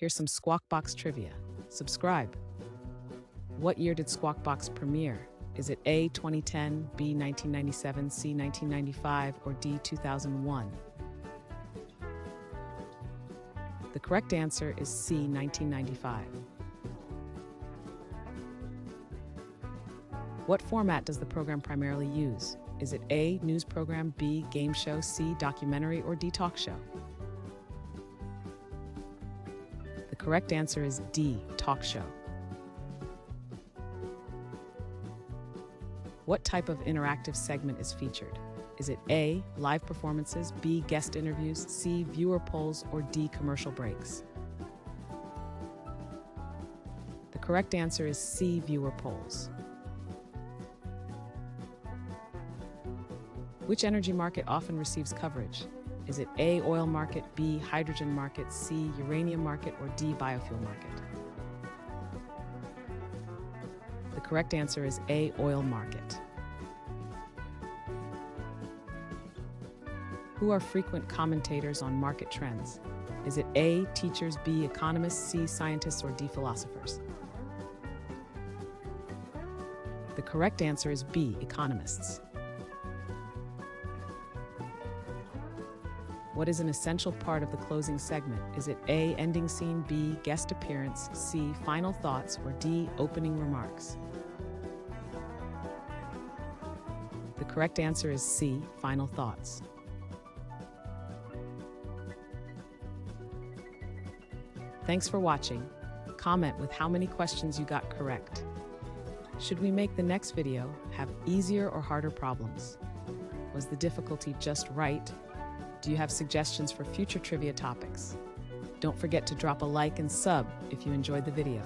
Here's some Squawk Box trivia. Subscribe. What year did Squawk Box premiere? Is it A, 2010, B, 1997, C, 1995, or D, 2001? The correct answer is C, 1995. What format does the program primarily use? Is it A, news program, B, game show, C, documentary, or D, talk show? The correct answer is D, talk show. What type of interactive segment is featured? Is it A, live performances, B, guest interviews, C, viewer polls, or D, commercial breaks? The correct answer is C, viewer polls. Which energy market often receives coverage? Is it A, oil market, B, hydrogen market, C, uranium market, or D, biofuel market? The correct answer is A, oil market. Who are frequent commentators on market trends? Is it A, teachers, B, economists, C, scientists, or D, philosophers? The correct answer is B, economists. What is an essential part of the closing segment? Is it A, ending scene, B, guest appearance, C, final thoughts, or D, opening remarks? The correct answer is C, final thoughts. Thanks for watching. Comment with how many questions you got correct. Should we make the next video have easier or harder problems? Was the difficulty just right? Do you have suggestions for future trivia topics? Don't forget to drop a like and sub if you enjoyed the video.